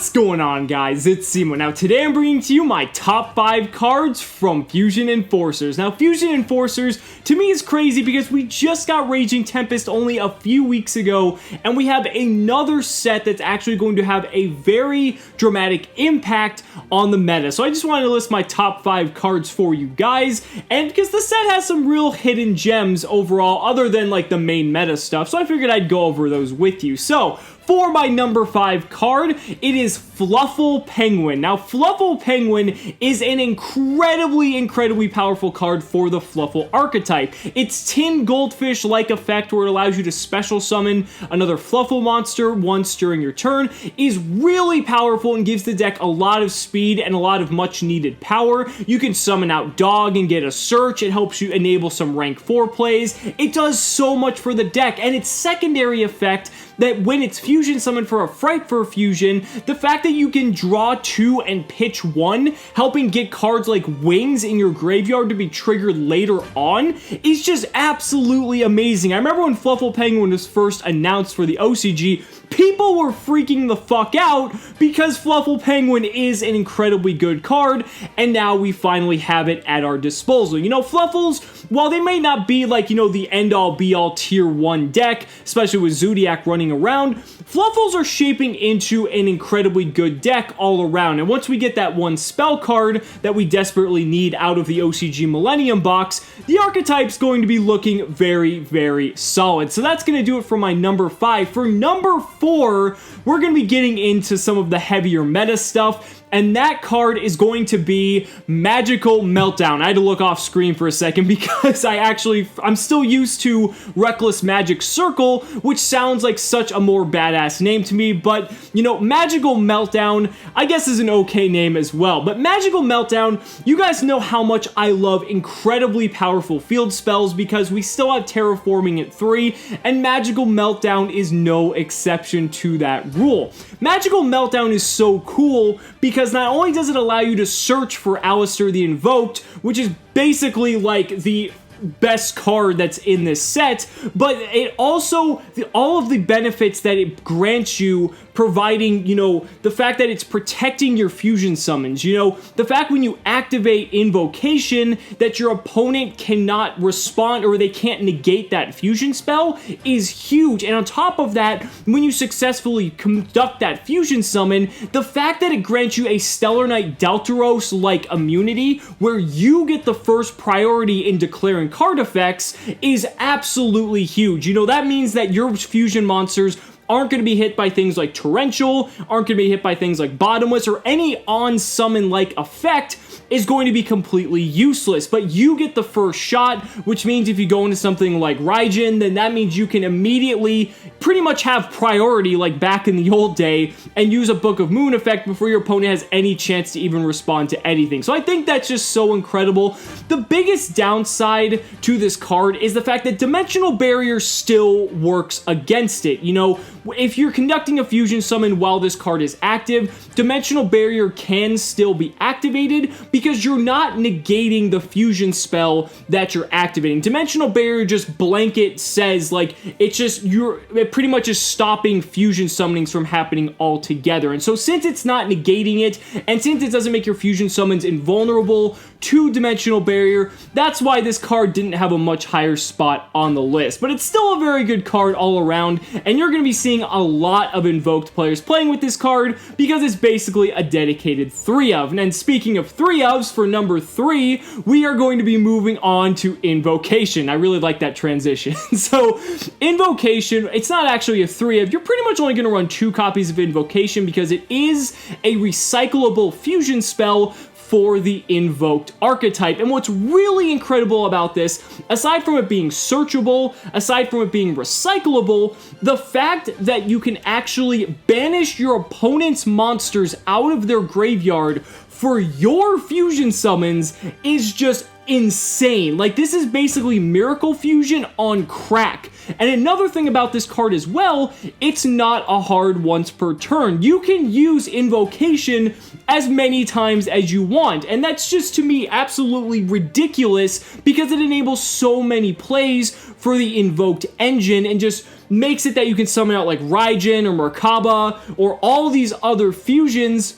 What's going on, guys? It's Cimoooooooo. Now today I'm bringing to you my top 5 cards from Fusion Enforcers. Now Fusion Enforcers to me is crazy because we just got Raging Tempest only a few weeks ago, and we have another set that's actually going to have a very dramatic impact on the meta. So I just wanted to list my top 5 cards for you guys, and because the set has some real hidden gems overall other than like the main meta stuff, so I figured I'd go over those with you. So for my number 5 card, it is Fluffle Penguin. Now, Fluffle Penguin is an incredibly powerful card for the Fluffle archetype. Its Tin Goldfish-like effect, where it allows you to special summon another Fluffle monster once during your turn, is really powerful and gives the deck a lot of speed and a lot of much-needed power. You can summon out Dog and get a Search. It helps you enable some rank 4 plays. It does so much for the deck, and its secondary effect that when it's fusion summoned for a Fright for fusion, the fact that you can draw 2 and pitch 1, helping get cards like Wings in your graveyard to be triggered later on, is just absolutely amazing. I remember when Fluffle Penguin was first announced for the OCG, people were freaking the fuck out because Fluffle Penguin is an incredibly good card, and now we finally have it at our disposal. You know, Fluffles, while they may not be like, you know, the end-all be-all tier 1 deck, especially with Zodiac running around, Fluffles are shaping into an incredibly good deck all around. And once we get that one spell card that we desperately need out of the OCG Millennium box, the archetype's going to be looking very solid. So that's going to do it for my number 5. For number 4, we're going to be getting into some of the heavier meta stuff, and that card is going to be Magical Meltdown. I had to look off screen for a second because I'm still used to Reckless Magic Circle, which sounds like such a more badass name to me, but, you know, Magical Meltdown, I guess, is an okay name as well. But Magical Meltdown, you guys know how much I love incredibly powerful field spells because we still have Terraforming at 3, and Magical Meltdown is no exception to that rule. Magical Meltdown is so cool because not only does it allow you to search for Alistar the Invoked, which is basically like the best card that's in this set, but it also, all of the benefits that it grants you, providing, you know, the fact that it's protecting your fusion summons, you know, the fact when you activate Invocation that your opponent cannot respond or they can't negate that fusion spell is huge. And on top of that, when you successfully conduct that fusion summon, the fact that it grants you a Stellar Knight Deltaros-like immunity where you get the first priority in declaring card effects is absolutely huge. You know, that means that your fusion monsters aren't going to be hit by things like Torrential, aren't going to be hit by things like Bottomless, or any on-summon-like effect is going to be completely useless. But you get the first shot, which means if you go into something like Raijin, then that means you can immediately pretty much have priority like back in the old day and use a Book of Moon effect before your opponent has any chance to even respond to anything. So I think that's just so incredible. The biggest downside to this card is the fact that Dimensional Barrier still works against it. You know, if you're conducting a fusion summon while this card is active, Dimensional Barrier can still be activated because you're not negating the fusion spell that you're activating. Dimensional Barrier just blanket says, like, it pretty much is stopping fusion summonings from happening altogether. And so since it's not negating it, and since it doesn't make your fusion summons invulnerable to Dimensional Barrier, that's why this card didn't have a much higher spot on the list. But it's still a very good card all around, and you're going to be seeing a lot of Invoked players playing with this card because it's basically a dedicated 3-of. And speaking of 3-ofs, for number 3, we are going to be moving on to Invocation. I really like that transition. So, Invocation, it's not actually a 3-of. You're pretty much only going to run 2 copies of Invocation because it is a recyclable fusion spell for the Invoked archetype. And what's really incredible about this, aside from it being searchable, aside from it being recyclable, the fact that you can actually banish your opponent's monsters out of their graveyard for your fusion summons is just insane. Like, this is basically Miracle Fusion on crack. And another thing about this card as well, it's not a hard once per turn. You can use Invocation as many times as you want, and that's just, to me, absolutely ridiculous because it enables so many plays for the invoked engine and just makes it that you can summon out like Raijin or Merkaba or all these other fusions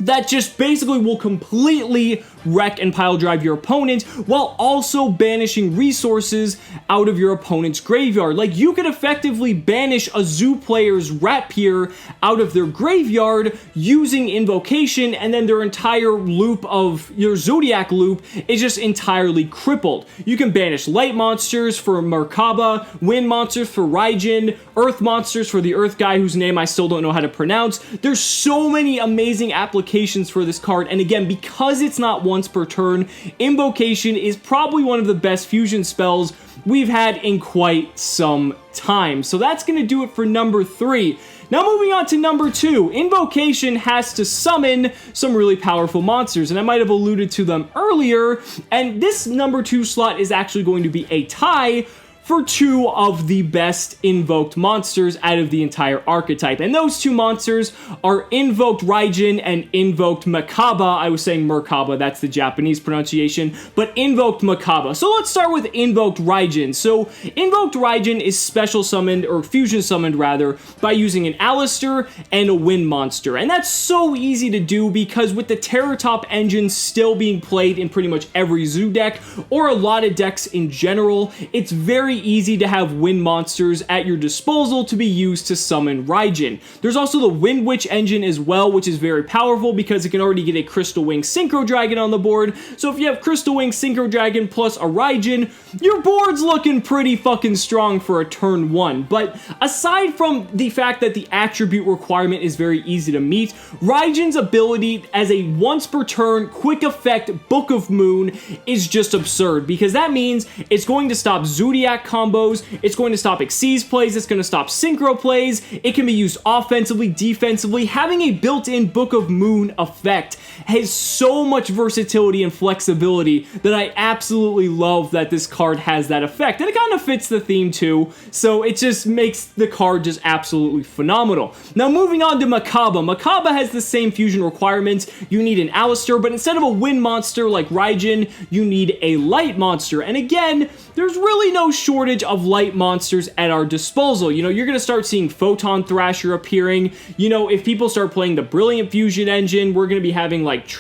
that just basically will completely wreck and pile drive your opponent while also banishing resources out of your opponent's graveyard. Like, you could effectively banish a zoo player's Rapier out of their graveyard using Invocation, and then their entire loop of your Zodiac loop is just entirely crippled. You can banish light monsters for Merkaba, wind monsters for Raijin, earth monsters for the earth guy whose name I still don't know how to pronounce. There's so many amazing applications for this card, and again, because it's not once per turn, Invocation is probably one of the best fusion spells we've had in quite some time. So that's going to do it for number 3. Now moving on to number 2, Invocation has to summon some really powerful monsters, and I might have alluded to them earlier, and this number 2 slot is actually going to be a tie for 2 of the best invoked monsters out of the entire archetype. And those 2 monsters are Invoked Raijin and Invoked Merkaba. I was saying Merkaba, that's the Japanese pronunciation, but Invoked Merkaba. So let's start with Invoked Raijin. So Invoked Raijin is special summoned, or fusion summoned rather, by using an Alistar and a wind monster. And that's so easy to do because with the Terror Top engine still being played in pretty much every zoo deck, or a lot of decks in general, it's very easy to have wind monsters at your disposal to be used to summon Raijin. There's also the Wind Witch engine as well, which is very powerful because it can already get a Crystal Wing Synchro Dragon on the board. So if you have Crystal Wing Synchro Dragon plus a Raijin, your board's looking pretty fucking strong for a turn 1. But aside from the fact that the attribute requirement is very easy to meet, Raijin's ability as a once per turn quick effect Book of Moon is just absurd, because that means it's going to stop Zodiac combos, it's going to stop Xyz plays, it's going to stop Synchro plays, it can be used offensively, defensively. Having a built-in Book of Moon effect has so much versatility and flexibility that I absolutely love that this card has that effect. And it kind of fits the theme too, so it just makes the card just absolutely phenomenal. Now moving on to Merkaba. Merkaba has the same fusion requirements. You need an Alistar, but instead of a wind monster like Raijin, you need a light monster. And again, there's really no shortage of light monsters at our disposal. You know, you're going to start seeing Photon Thrasher appearing. You know, if people start playing the Brilliant Fusion engine, we're going to be having like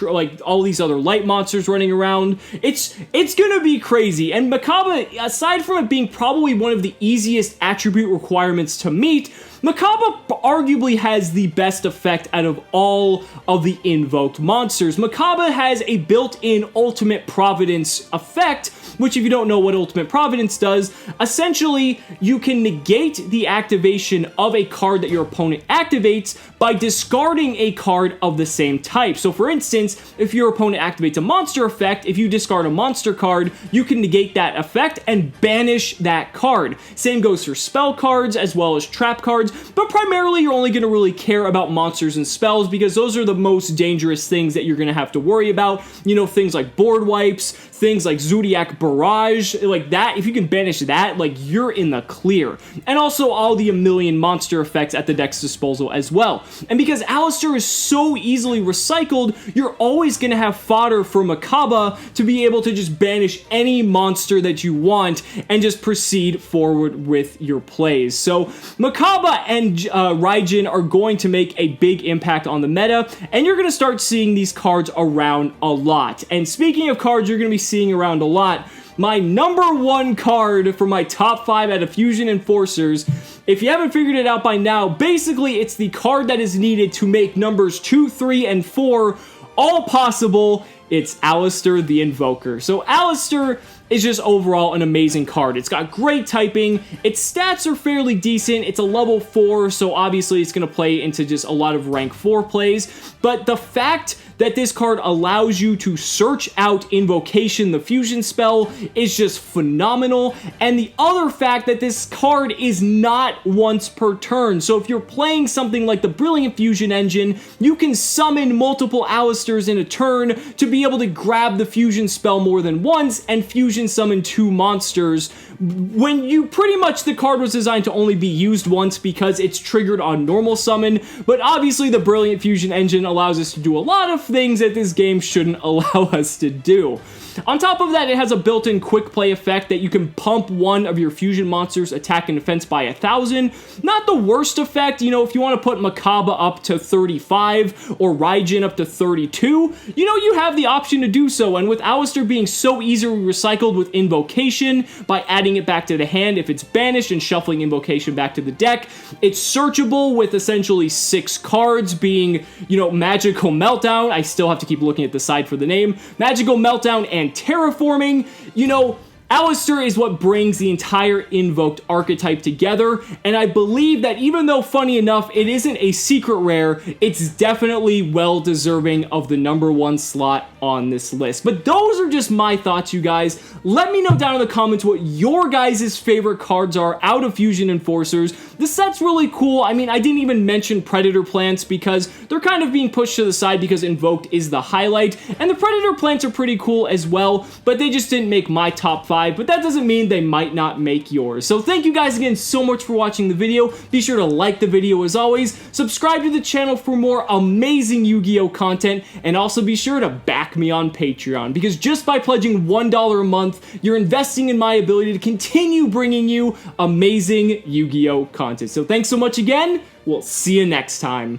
all these other light monsters running around. It's going to be crazy. And Merkaba, aside from it being probably one of the easiest attribute requirements to meet, Merkaba arguably has the best effect out of all of the invoked monsters. Merkaba has a built-in Ultimate Providence effect, which, if you don't know what Ultimate Providence does, essentially you can negate the activation of a card that your opponent activates by discarding a card of the same type. So for instance, if your opponent activates a monster effect, if you discard a monster card, you can negate that effect and banish that card. Same goes for spell cards as well as trap cards, but primarily you're only going to really care about monsters and spells because those are the most dangerous things that you're going to have to worry about. You know, things like board wipes, things like Zodiac Barrage, like that. If you can banish that, like, you're in the clear. And also all the a million monster effects at the deck's disposal as well. And because Alistar is so easily recycled, you're always going to have fodder for Merkaba to be able to just banish any monster that you want and just proceed forward with your plays. So Merkaba and Raijin are going to make a big impact on the meta, and you're going to start seeing these cards around a lot. And speaking of cards you're going to be seeing around a lot, my number 1 card for my top 5 out of Fusion Enforcers, if you haven't figured it out by now, basically it's the card that is needed to make numbers 2, 3, and 4 all possible. It's Alistar the Invoker. So Alistar is just overall an amazing card. It's got great typing, its stats are fairly decent, it's a level 4, so obviously it's going to play into just a lot of rank 4 plays, but the fact that this card allows you to search out Invocation, the fusion spell, is just phenomenal. And the other fact that this card is not once per turn. So if you're playing something like the Brilliant Fusion Engine, you can summon multiple Alistars in a turn to be able to grab the fusion spell more than once and fusion summon 2 monsters, when you pretty much, the card was designed to only be used once because it's triggered on normal summon. But obviously the Brilliant Fusion Engine allows us to do a lot of things that this game shouldn't allow us to do. On top of that, it has a built-in quick play effect that you can pump one of your fusion monsters' attack and defense by 1,000. Not the worst effect, you know, if you want to put Makaba up to 35 or Raijin up to 32, you know, you have the option to do so. And with Alistar being so easily recycled with Invocation, by adding it back to the hand if it's banished and shuffling Invocation back to the deck, it's searchable with essentially 6 cards being, you know, Magical Meltdown. I still have to keep looking at the side for the name. Magical Meltdown and Terraforming. You know, Alistar is what brings the entire invoked archetype together, and I believe that even though, funny enough, it isn't a secret rare, it's definitely well deserving of the #1 slot on this list. But those are just my thoughts, you guys. Let me know down in the comments what your guys' favorite cards are out of Fusion Enforcers. The set's really cool. I mean, I didn't even mention Predator Plants because they're kind of being pushed to the side because Invoked is the highlight, and the Predator Plants are pretty cool as well, but they just didn't make my top 5. But that doesn't mean they might not make yours. So thank you guys again so much for watching the video. Be sure to like the video as always, subscribe to the channel for more amazing Yu-Gi-Oh content, and also be sure to back me on Patreon, because just by pledging $1 a month, you're investing in my ability to continue bringing you amazing Yu-Gi-Oh content. So thanks so much again. We'll see you next time.